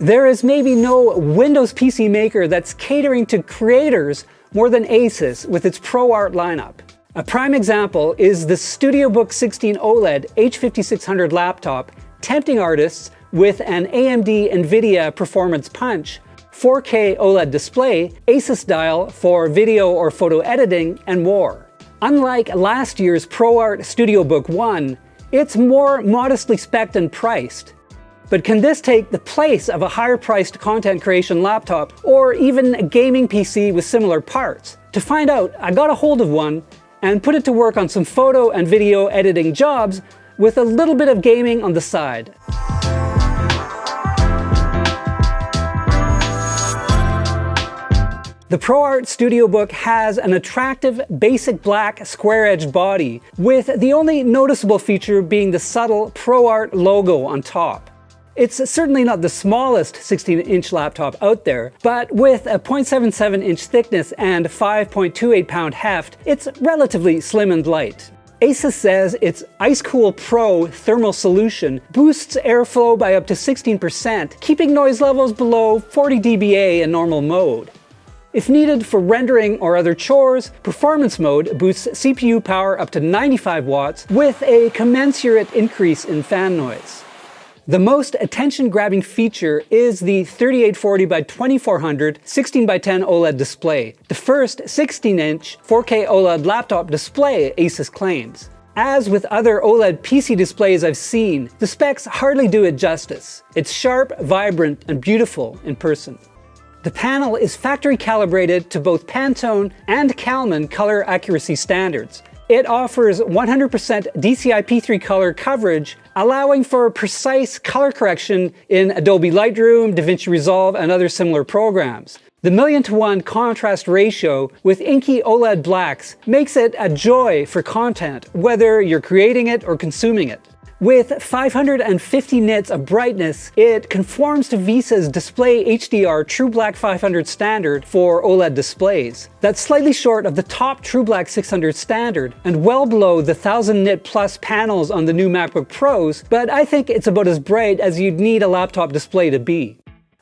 There is maybe no Windows PC maker that's catering to creators more than ASUS with its ProArt lineup. A prime example is the Studiobook 16 OLED H5600 laptop, tempting artists with an AMD NVIDIA Performance Punch, 4K OLED display, ASUS Dial for video or photo editing, and more. Unlike last year's ProArt Studiobook 1, it's more modestly spec'd and priced. But can this take the place of a higher-priced content creation laptop or even a gaming PC with similar parts? To find out, I got a hold of one and put it to work on some photo and video editing jobs with a little bit of gaming on the side. The ProArt Studiobook has an attractive, basic black, square-edged body, with the only noticeable feature being the subtle ProArt logo on top. It's certainly not the smallest 16-inch laptop out there, but with a 0.77-inch thickness and 5.28-pound heft, it's relatively slim and light. ASUS says its Ice Cool Pro thermal solution boosts airflow by up to 16%, keeping noise levels below 40 dBA in normal mode. If needed for rendering or other chores, Performance Mode boosts CPU power up to 95 watts with a commensurate increase in fan noise. The most attention-grabbing feature is the 3840 by 2400 16 by 10 OLED display, the first 16-inch 4K OLED laptop display ASUS claims. As with other OLED PC displays I've seen, the specs hardly do it justice. It's sharp, vibrant, and beautiful in person. The panel is factory calibrated to both Pantone and Kalman color accuracy standards. It offers 100% DCI-P3 color coverage, allowing for precise color correction in Adobe Lightroom, DaVinci Resolve, and other similar programs. The 1,000,000:1 contrast ratio with inky OLED blacks makes it a joy for content, whether you're creating it or consuming it. With 550 nits of brightness, it conforms to VISA's Display HDR True Black 500 standard for OLED displays. That's slightly short of the top True Black 600 standard, and well below the 1000 nit plus panels on the new MacBook Pros, but I think it's about as bright as you'd need a laptop display to be.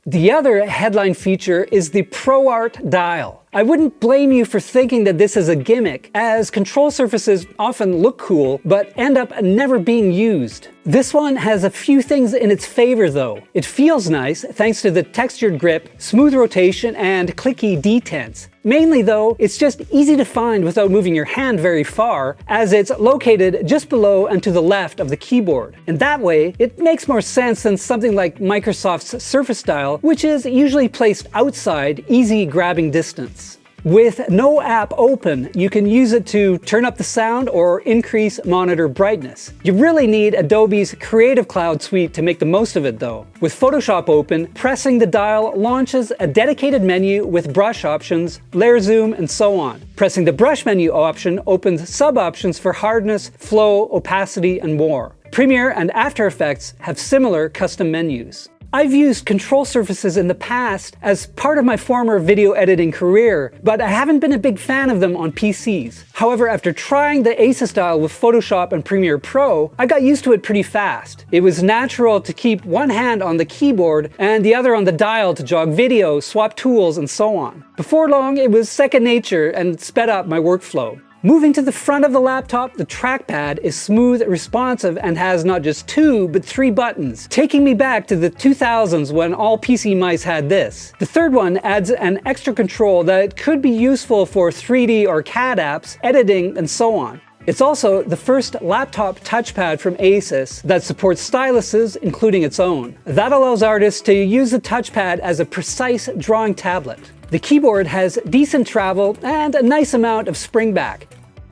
The other headline feature is the ProArt Dial. I wouldn't blame you for thinking that this is a gimmick, as control surfaces often look cool, but end up never being used. This one has a few things in its favor though. It feels nice thanks to the textured grip, smooth rotation, and clicky detents. Mainly though, it's just easy to find without moving your hand very far, as it's located just below and to the left of the keyboard. And that way, it makes more sense than something like Microsoft's Surface Dial, which is usually placed outside easy grabbing distance. With no app open, you can use it to turn up the sound or increase monitor brightness. You really need Adobe's Creative Cloud suite to make the most of it though. With Photoshop open, pressing the dial launches a dedicated menu with brush options, layer zoom, and so on. Pressing the brush menu option opens sub-options for hardness, flow, opacity, and more. Premiere and After Effects have similar custom menus. I've used control surfaces in the past as part of my former video editing career, but I haven't been a big fan of them on PCs. However, after trying the ASUS Dial with Photoshop and Premiere Pro, I got used to it pretty fast. It was natural to keep one hand on the keyboard and the other on the dial to jog video, swap tools, and so on. Before long, it was second nature and sped up my workflow. Moving to the front of the laptop, the trackpad is smooth, responsive, and has not just 2, but 3 buttons, taking me back to the 2000s when all PC mice had this. The third one adds an extra control that could be useful for 3D or CAD apps, editing, and so on. It's also the first laptop touchpad from ASUS that supports styluses, including its own. That allows artists to use the touchpad as a precise drawing tablet. The keyboard has decent travel and a nice amount of springback.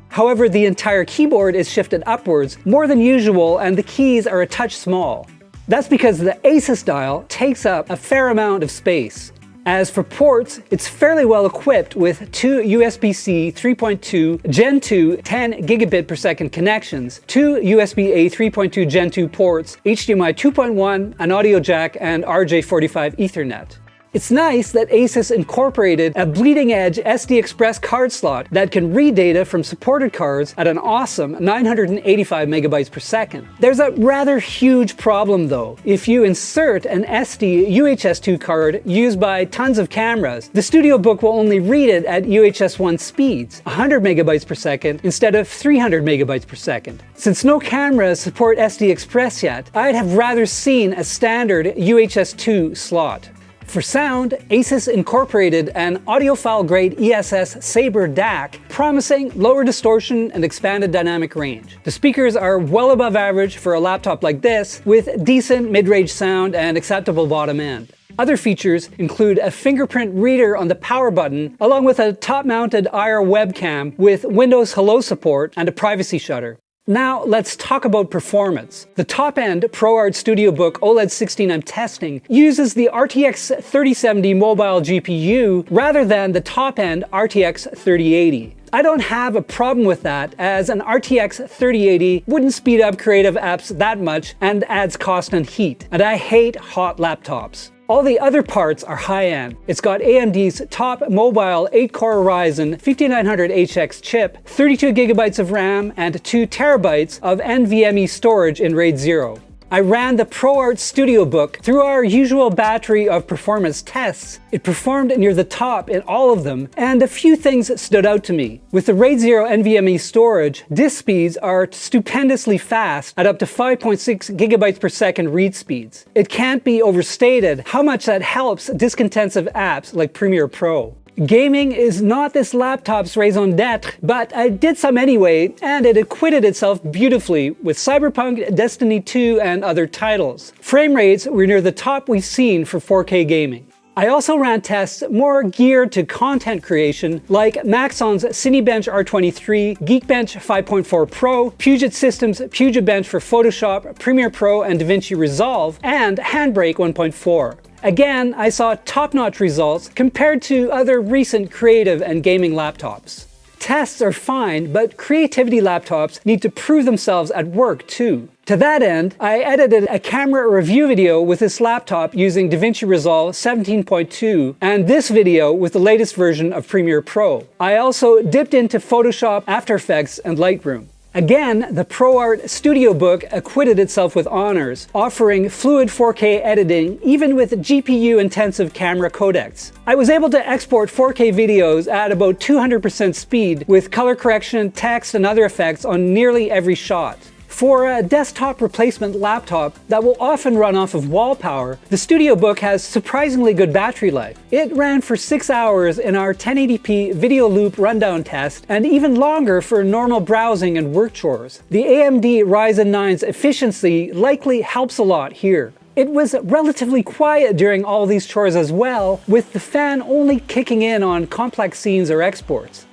However, the entire keyboard is shifted upwards more than usual and the keys are a touch small. That's because the ASUS Dial takes up a fair amount of space. As for ports, it's fairly well equipped with 2 USB-C 3.2 Gen 2 10 gigabit per second connections, 2 USB-A 3.2 Gen 2 ports, HDMI 2.1, an audio jack, and RJ45 Ethernet. It's nice that ASUS incorporated a bleeding-edge SD Express card slot that can read data from supported cards at an awesome 985 megabytes per second. There's a rather huge problem though. If you insert an SD UHS-2 card used by tons of cameras, the Studiobook will only read it at UHS-1 speeds, 100 megabytes per second instead of 300 megabytes per second. Since no cameras support SD Express yet, I'd have rather seen a standard UHS-2 slot. For sound, ASUS incorporated an audiophile-grade ESS Sabre DAC, promising lower distortion and expanded dynamic range. The speakers are well above average for a laptop like this, with decent mid-range sound and acceptable bottom end. Other features include a fingerprint reader on the power button, along with a top-mounted IR webcam with Windows Hello support and a privacy shutter. Now let's talk about performance. The top-end ProArt Studiobook OLED 16 I'm testing uses the RTX 3070 mobile GPU rather than the top-end RTX 3080. I don't have a problem with that, as an RTX 3080 wouldn't speed up creative apps that much and adds cost and heat, and I hate hot laptops. All the other parts are high-end. It's got AMD's top mobile 8-core Ryzen 5900HX chip, 32 gigabytes of RAM, and 2 terabytes of NVMe storage in RAID 0. I ran the ProArt Studiobook through our usual battery of performance tests. It performed near the top in all of them, and a few things stood out to me. With the RAID 0 NVMe storage, disk speeds are stupendously fast at up to 5.6 gigabytes per second read speeds. It can't be overstated how much that helps disk-intensive apps like Premiere Pro. Gaming is not this laptop's raison d'etre, but I did some anyway, and it acquitted itself beautifully with Cyberpunk, Destiny 2, and other titles. Frame rates were near the top we've seen for 4K gaming. I also ran tests more geared to content creation, like Maxon's Cinebench R23, Geekbench 5.4 Pro, Puget Systems Puget Bench for Photoshop, Premiere Pro, and DaVinci Resolve, and Handbrake 1.4. Again, I saw top-notch results compared to other recent creative and gaming laptops. Tests are fine, but creativity laptops need to prove themselves at work too. To that end, I edited a camera review video with this laptop using DaVinci Resolve 17.2 and this video with the latest version of Premiere Pro. I also dipped into Photoshop, After Effects, and Lightroom. Again, the ProArt Studiobook acquitted itself with honors, offering fluid 4K editing even with GPU-intensive camera codecs. I was able to export 4K videos at about 200% speed with color correction, text, and other effects on nearly every shot. For a desktop replacement laptop that will often run off of wall power, the Studiobook has surprisingly good battery life. It ran for 6 hours in our 1080p video loop rundown test, and even longer for normal browsing and work chores. The AMD Ryzen 9's efficiency likely helps a lot here. It was relatively quiet during all these chores as well, with the fan only kicking in on complex scenes or exports.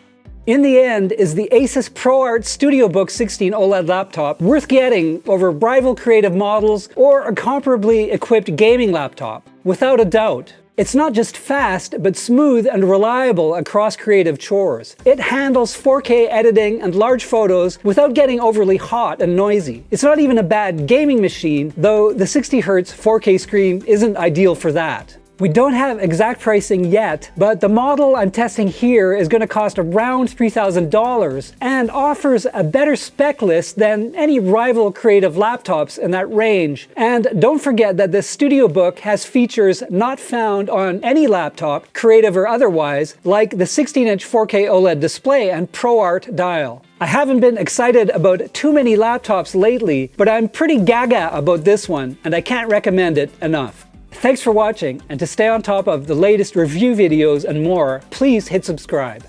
In the end, is the ASUS ProArt Studiobook 16 OLED laptop worth getting over rival creative models or a comparably equipped gaming laptop? Without a doubt. It's not just fast, but smooth and reliable across creative chores. It handles 4K editing and large photos without getting overly hot and noisy. It's not even a bad gaming machine, though the 60Hz 4K screen isn't ideal for that. We don't have exact pricing yet, but the model I'm testing here is going to cost around $3,000 and offers a better spec list than any rival creative laptops in that range. And don't forget that this Studiobook has features not found on any laptop, creative or otherwise, like the 16-inch 4K OLED display and ProArt Dial. I haven't been excited about too many laptops lately, but I'm pretty gaga about this one, and I can't recommend it enough. Thanks for watching, and to stay on top of the latest review videos and more, please hit subscribe.